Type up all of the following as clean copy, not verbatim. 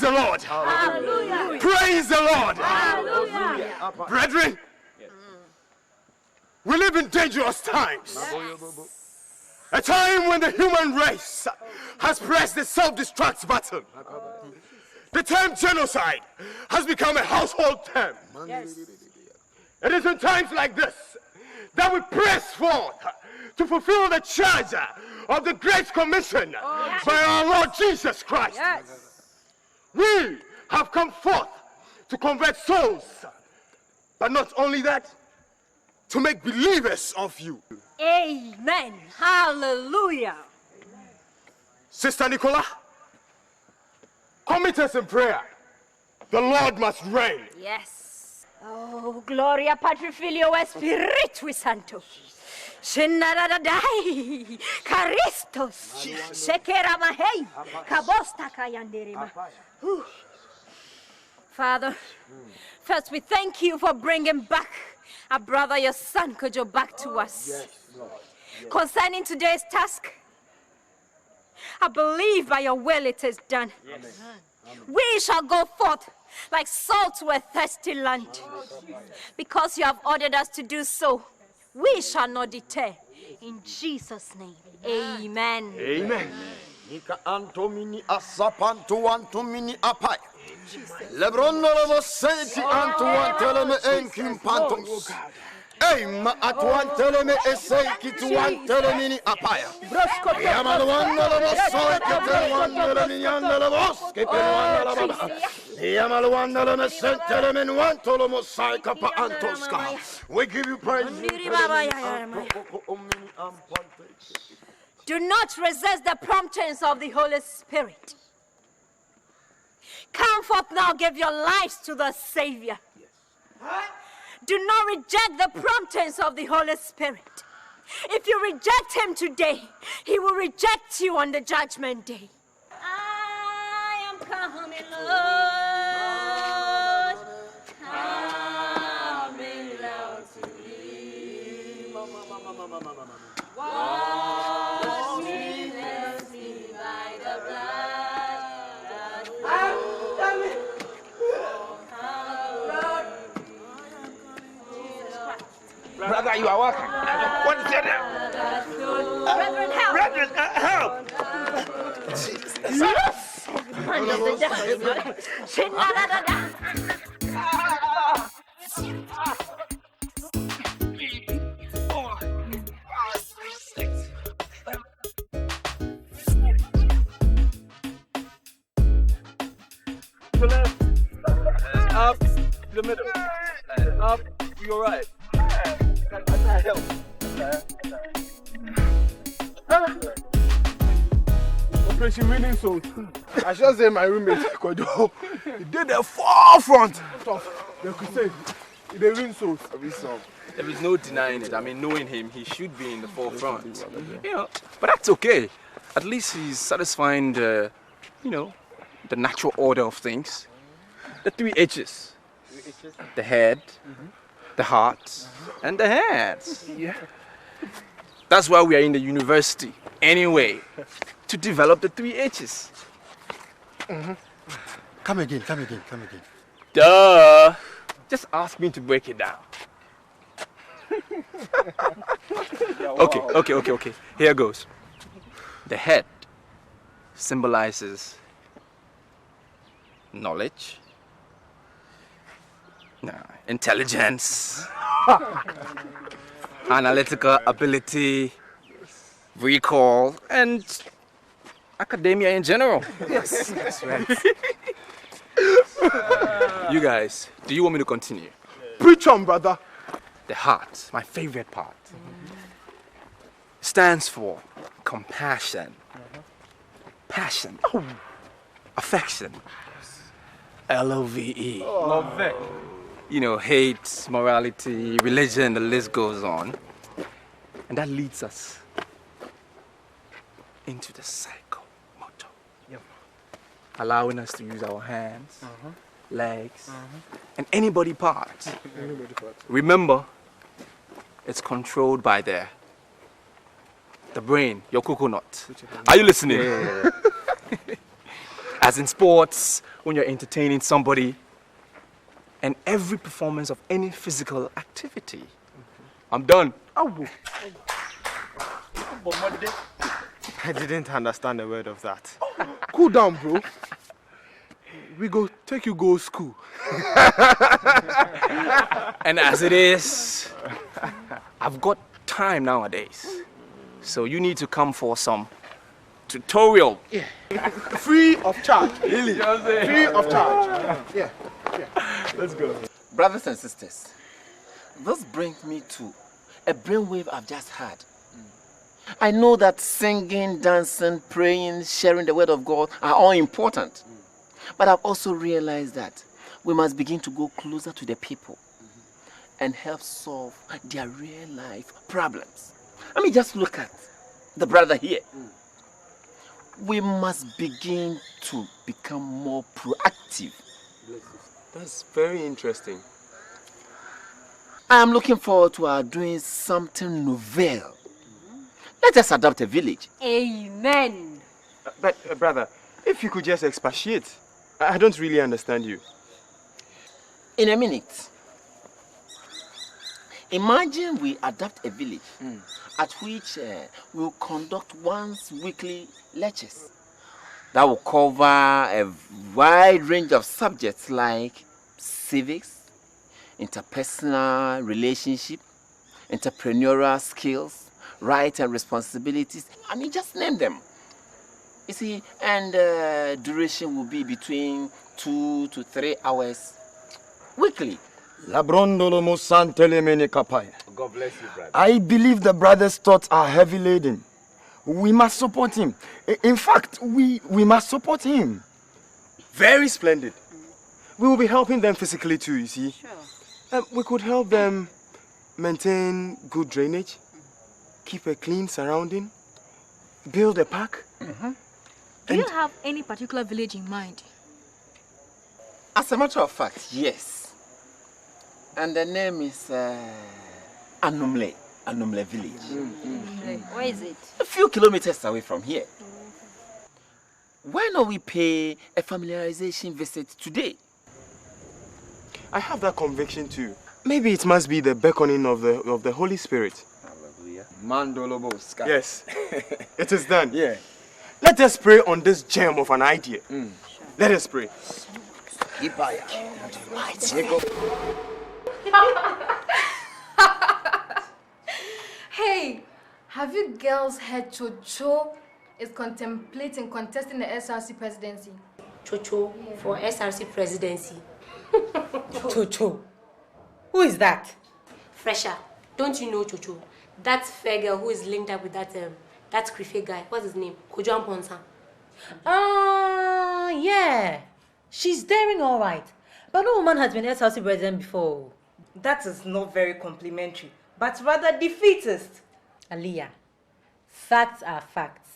the Lord. Hallelujah. Praise the Lord. Hallelujah. Brethren, we live in dangerous times. A time when the human race has pressed the self-destruct button. The term genocide has become a household term. Yes. It is in times like this that we press forth to fulfill the charge of the Great Commission by our Lord Jesus Christ. Yes. We have come forth to convert souls, but not only that, to make believers of you. Amen. Hallelujah. Sister Nicola, commit us in prayer. The Lord must reign. Yes. Oh, Gloria Patri Filio Spiritui Santo. Shinadadai. Caristos. Shekera Mahei. Kabosta Kayanderima. Father, first we thank you for bringing back our brother, your son, Kojo, back to us. Yes, Lord. Concerning today's task, I believe by your will it is done. Yes. We shall go forth like salt to a thirsty land. Because you have ordered us to do so, we shall not deter. In Jesus' name, amen. Amen. Nika antomini asapantu antumini apai. Lebrono senti antu anteleme enkim pantos. Eima atu anteleme eseki tu antelemini apaya. Yamalu andala soy ketelu andala minyandala boske pelu andala baba. Yamalu andala mesentele menuantolo mosai kapa antoska. We give you praise. Do not resist the promptings of the Holy Spirit. Come forth now, give your lives to the Savior. Do not reject the promptings of the Holy Spirit. If you reject him today, he will reject you on the judgment day. I am coming, Lord. Coming down to thee. Wash me, cleanse me by the blood. Brother, you are welcome. What is your name? Brethren, help! Brethren, help! Yes! Hand of the devil, you know. Shin-da-da-da-da. To the left. Up. To the middle. Up. You're right. Can I help? Operation Winning Soul. I just say my roommate, Kojo, he did the forefront of the crusade. He did win souls. There is no denying it. I mean, knowing him, he should be in the forefront. You know, but that's okay. At least he's satisfying the, the natural order of things. The 3 H's. The head, the heart, and the hands. Yeah. That's why we are in the university. Anyway, to develop the 3 H's. Come again. Duh! Just ask me to break it down. Okay. Here goes. The head symbolizes knowledge, intelligence, analytical ability, recall, and academia in general. Yes, that's right. You guys, do you want me to continue? Preach on, brother. The heart, my favorite part, stands for compassion, passion, affection, LOVE. Love it. Hate, morality, religion, the list goes on. And that leads us into the psychomotor. Yep. Allowing us to use our hands, legs, and any body part. Remember, it's controlled by the brain, your coconut. Are you listening? Yeah. As in sports, when you're entertaining somebody, and every performance of any physical activity. I'm done. I didn't understand a word of that. Cool down, bro. We go take you go school. And as it is, I've got time nowadays. So you need to come for some tutorial. Yeah. Free of charge. Really? Free of charge. Yeah. Let's go. Brothers and sisters, this brings me to a brainwave I've just had. I know that singing, dancing, praying, sharing the word of God are all important. But I've also realized that we must begin to go closer to the people and help solve their real life problems. I mean, just look at the brother here. We must begin to become more proactive. That's very interesting. I am looking forward to our doing something novel. Let us adopt a village. Amen. But, brother, if you could just expatiate. I don't really understand you. In a minute. Imagine we adopt a village at which we'll conduct once weekly lectures that will cover a wide range of subjects like civics, interpersonal relationship, entrepreneurial skills, rights and responsibilities. I mean, just name them. You see, and duration will be between 2 to 3 hours weekly. God bless you, brother. I believe the brother's thoughts are heavy laden. We must support him. In fact, we must support him. Very splendid. We will be helping them physically too, you see. Sure. We could help them maintain good drainage, keep a clean surrounding, build a park. Do you have any particular village in mind? As a matter of fact, yes. And the name is Anumle village. Where is it? A few kilometers away from here. Why not we pay a familiarization visit today? I have that conviction too. Maybe it must be the beckoning of the Holy Spirit. Hallelujah. Yes, it is done. Yeah. Let us pray on this gem of an idea. Let us pray. Hey, have you girls heard Chocho is contemplating contesting the SRC presidency? Chocho for SRC presidency. Chocho? Who is that? Fresher, don't you know Chocho? That fair girl who is linked up with that Krife guy. What's his name? Kojo Ponsa. Yeah. She's daring all right. But no woman has been SLC president before. That is not very complimentary, but rather defeatist. Aliyah, facts are facts.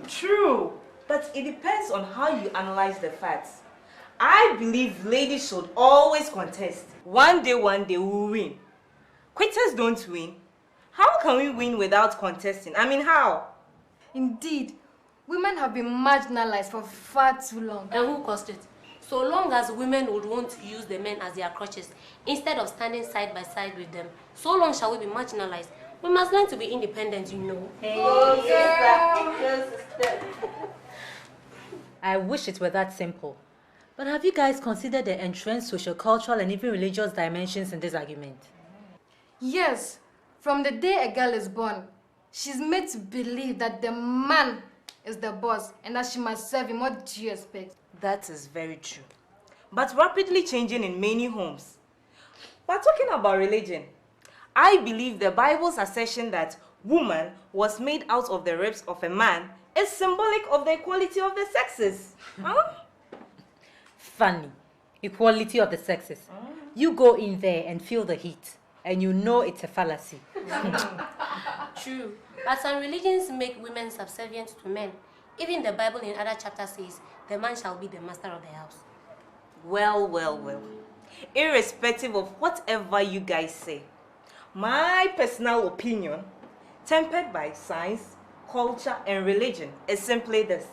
True, but it depends on how you analyze the facts. I believe ladies should always contest. One day we will win. Quitters don't win. How can we win without contesting? I mean, how? Indeed, women have been marginalized for far too long. And who caused it? So long as women would want to use the men as their crutches instead of standing side by side with them, so long shall we be marginalized. We must learn to be independent, you know. I wish it were that simple. But have you guys considered the entrenched social, cultural, and even religious dimensions in this argument? Yes, from the day a girl is born, she's made to believe that the man is the boss and that she must serve him. What do you expect? That is very true. But rapidly changing in many homes. But talking about religion, I believe the Bible's assertion that woman was made out of the ribs of a man is symbolic of the equality of the sexes. Huh? Funny. Equality of the sexes. You go in there and feel the heat, and you know it's a fallacy. True. But some religions make women subservient to men. Even the Bible in other chapters says, the man shall be the master of the house. Well. Irrespective of whatever you guys say, my personal opinion, tempered by science, culture, and religion, is simply this.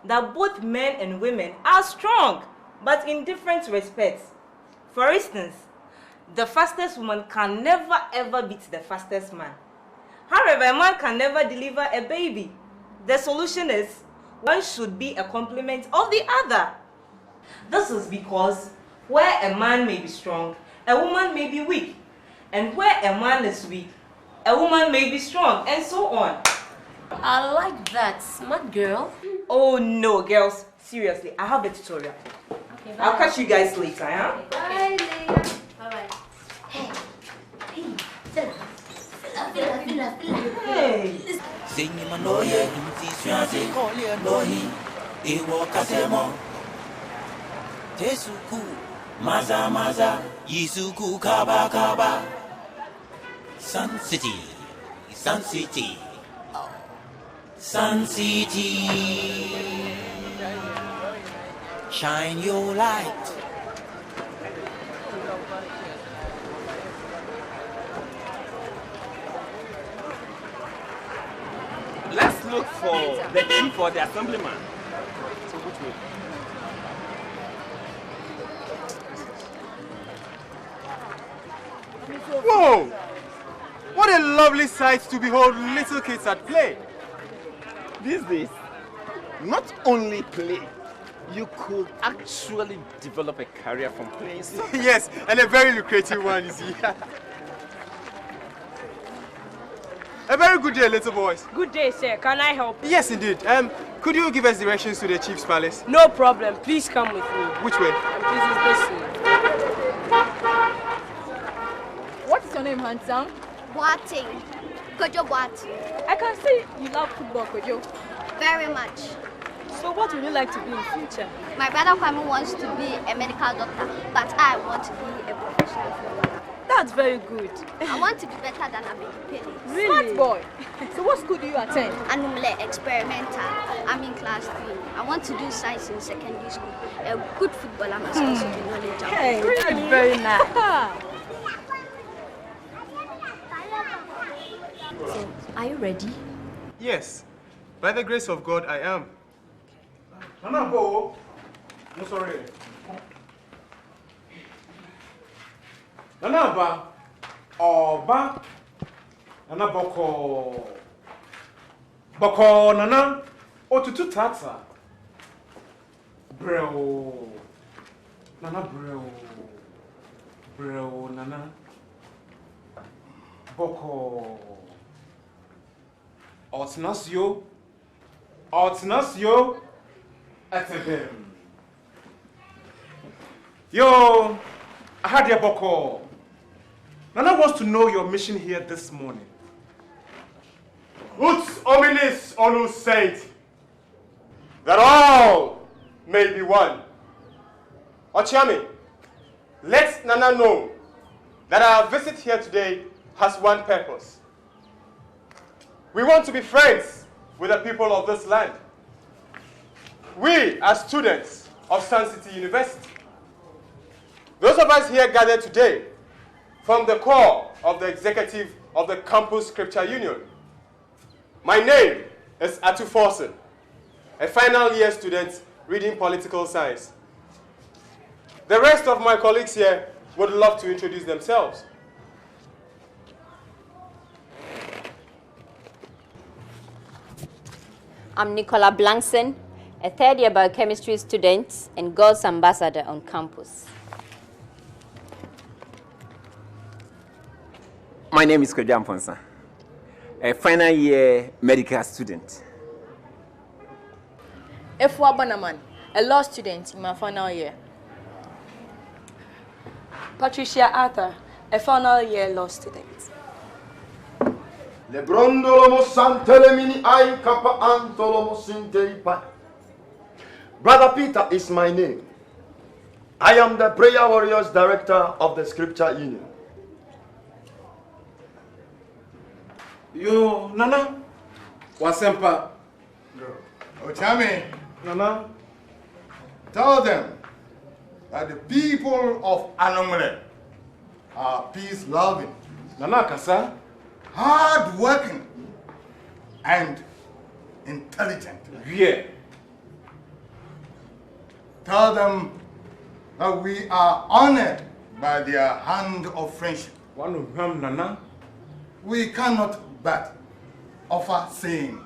that both men and women are strong, but in different respects. For instance, the fastest woman can never ever beat the fastest man. However, a man can never deliver a baby. The solution is one should be a complement of the other. This is because where a man may be strong, a woman may be weak. And where a man is weak, a woman may be strong, and so on. I like that. Smart girl. Oh no, girls. Seriously, I have the tutorial. Okay, I'll catch you guys later, huh? Bye, Leah. Bye-bye. Hey, Hey. Tesuku, maza maza, yisuku kaba kaba. Sun City, Sun City, Sun City. Shine your light. Let's look for the key for the assemblyman. So which way? Whoa! What a lovely sight to behold little kids at play. These days, not only play, you could actually develop a career from playing. Yes, and a very lucrative one, you see. A very good day, little boys. Good day, sir. Can I help? Yes, indeed. Could you give us directions to the chief's palace? No problem. Please come with me. Which way? This is this way. What is your name, handsome? Boating. Kojo Boating. I can see you love football, Kojo. Very much. So what would you like to be in future? My brother Kwame wants to be a medical doctor, but I want to be a professional footballer. That's very good. I want to be better than Abedi. Really? Smart boy. So what school do you attend? Anumle Experimental. I'm in class 3. I want to do science in secondary school. A good footballer must also be knowledgeable. Hey, that's very nice. So, are you ready? Yes. By the grace of God, I am. Nana Bo. No, sorry. Nana Ba. Oba. Nana Boko. Boko Nana. Otutu Tata. Breo. Nana Breo. Breo Nana. Boko. Otnasio. Otnasio. Atebem. Yo, I had your boko. Nana wants to know your mission here this morning. Ut hominis onus saint, that all may be one. Ochiami, let Nana know that our visit here today has one purpose. We want to be friends with the people of this land. We are students of Sun City University. Those of us here gathered today from the core of the executive of the Campus Scripture Union. My name is Atu Forsen, a final year student reading political science. The rest of my colleagues here would love to introduce themselves. I'm Nicola Blankson, a third-year biochemistry student and God's ambassador on campus. My name is Kojo Amponsa, a final year medical student. Efwa Banaman, a law student in my final year. Patricia Arthur, a final year law student. Lebrondolomo santelemini ai kapa antolomo sinteipa. Brother Peter is my name. I am the Prayer Warriors Director of the Scripture Union. Yo, Nana, Wasempa. Ochame, Nana, tell them that the people of Anomre are peace-loving, Nana Kasa, hard-working, and intelligent. Yeah. Tell them that we are honored by their hand of friendship. We cannot but offer saying.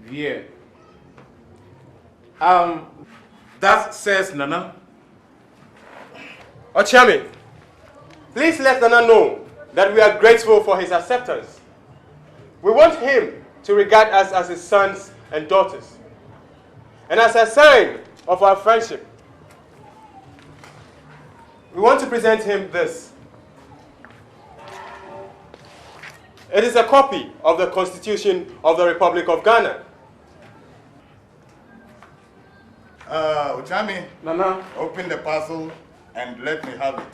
Yeah. That says Nana. Ochami, please let Nana know that we are grateful for his acceptance. We want him to regard us as his sons and daughters. And as a sign of our friendship, we want to present him this. It is a copy of the Constitution of the Republic of Ghana. Ochami, Nana, open the parcel and let me have it.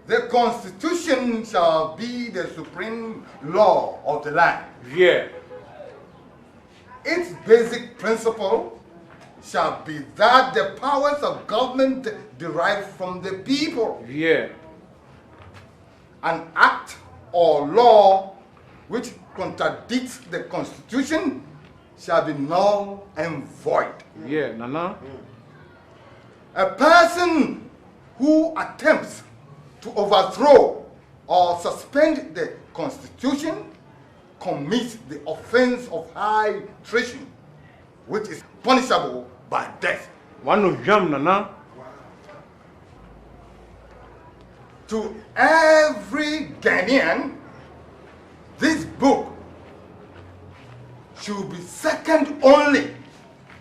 The Constitution shall be the supreme law of the land. Yeah. Its basic principle shall be that the powers of government derive from the people. Yeah. An act or law which contradicts the Constitution shall be null and void. Yeah, Nana. A person who attempts to overthrow or suspend the Constitution commits the offense of high treason, which is punishable by death. One of them, Nana. To every Ghanaian, this book should be second only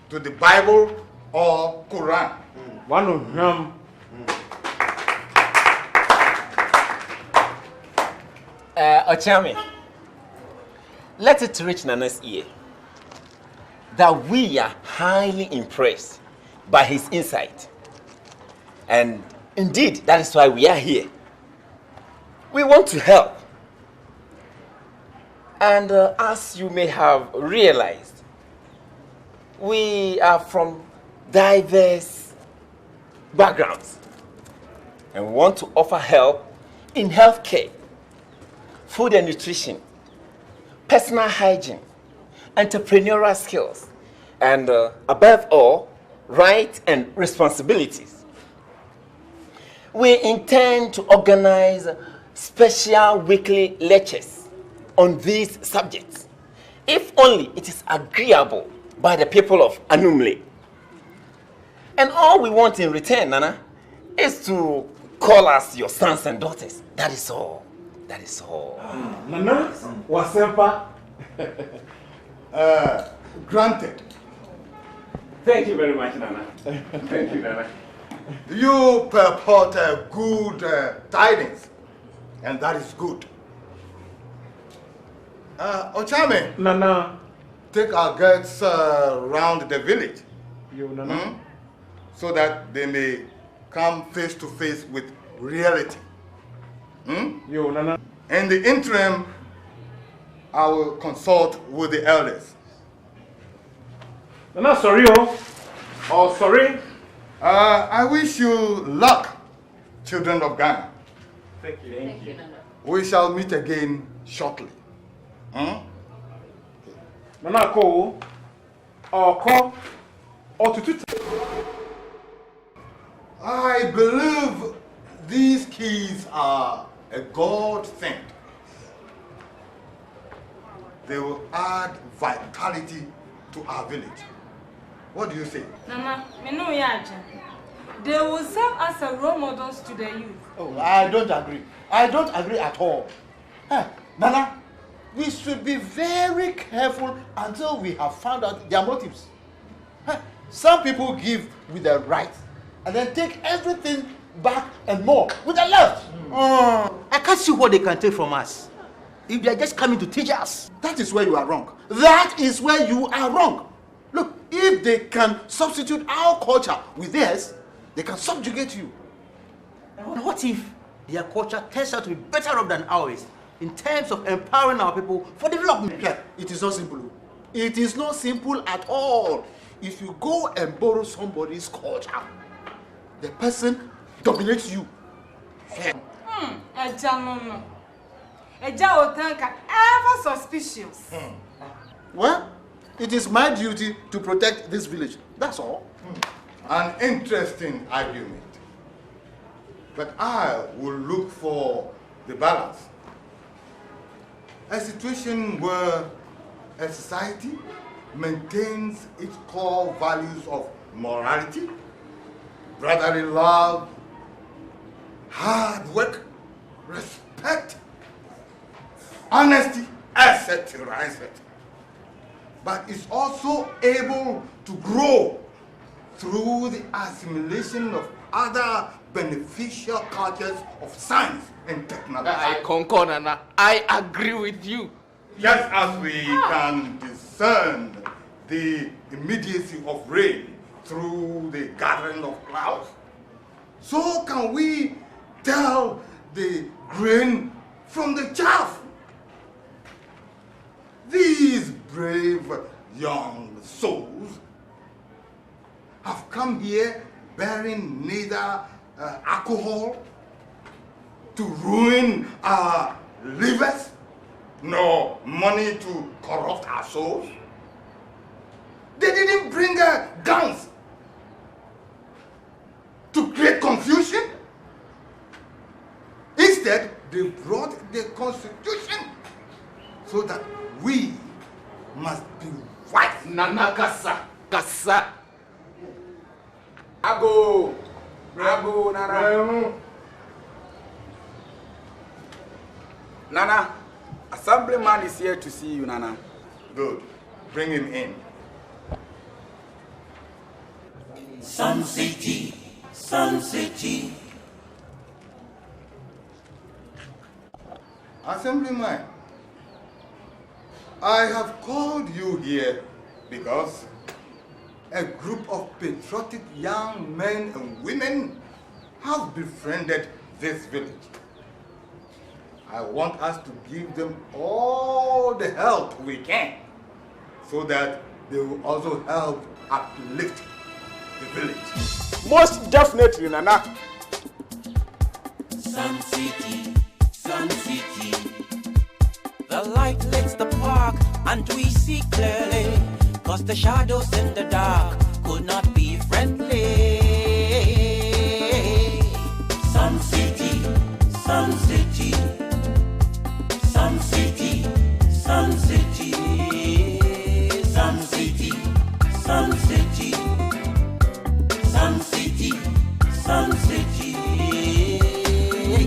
to the Bible or Quran. One of them. Ochami, let it reach Nana's ear that we are highly impressed by his insight. And indeed, that is why we are here. We want to help. And as you may have realized, we are from diverse backgrounds and we want to offer help in healthcare, food and nutrition, personal hygiene, entrepreneurial skills, and above all, rights and responsibilities. We intend to organize special weekly lectures on these subjects, if only it is agreeable by the people of Anumle. And all we want in return, Nana, is to call us your sons and daughters. That is all. That is all. Nana, Wasempa. Granted. Thank you very much, Nana. Thank you, Nana. You purport good tidings, and that is good. Ochame, Nana, take our girls round the village. You, Nana. So that they may come face to face with reality. You, Nana. In the interim, I will consult with the elders. Nana, sorry, oh, sorry. I wish you luck, children of Ghana. Thank you. Thank you, Nana. We shall meet again shortly. Nana, call or to I believe these keys are a God thing. They will add vitality to our village. What do you say? Nana, me know yaja. They will serve as a role models to the youth. Oh, I don't agree. I don't agree at all. Nana, we should be very careful until we have found out their motives. Some people give with their right and then take everything back and more with their left. I can't see what they can take from us. If they are just coming to teach us, that is where you are wrong. That is where you are wrong. Look, if they can substitute our culture with theirs, they can subjugate you. And what if their culture turns out to be better off than ours in terms of empowering our people for development? Yeah, it is not simple. It is not simple at all. If you go and borrow somebody's culture, the person dominates you. Eja no. Eja Otanka ever suspicious. Well, it is my duty to protect this village. That's all. An interesting argument. But I will look for the balance. A situation where a society maintains its core values of morality, brotherly love, hard work, respect, honesty, etc. But is also able to grow through the assimilation of other beneficial cultures of science and technology. I concur, Nana. I agree with you. Just as we can discern the immediacy of rain through the gathering of clouds, so can we tell the grain from the chaff. These brave young souls have come here bearing neither alcohol to ruin our livers, nor money to corrupt our souls. They didn't bring guns to create confusion. Instead, they brought the Constitution so that we must be white. Nana Kasa. Ago, Nana. Nana, Assemblyman is here to see you, Nana. Good. Bring him in. Sun City, Sun City. Assemblyman, I have called you here because a group of patriotic young men and women have befriended this village. I want us to give them all the help we can so that they will also help uplift the village. Most definitely, Nana. Sun City, Sun City. The light lights the park and we see clearly, 'cause the shadows in the dark could not be friendly. Sun City, Sun City. Sun City, Sun City. Sun City, Sun City. Sun City, Sun City.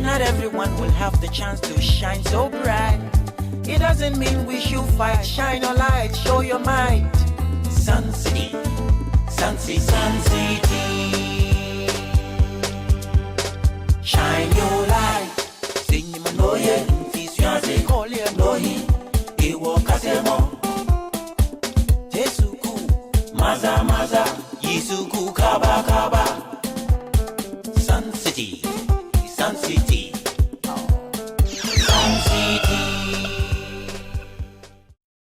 Not everyone will have the chance to shine so bright. It doesn't mean we should fight. Shine your light, show your might. Sun City, Sun City, Sun City. Shine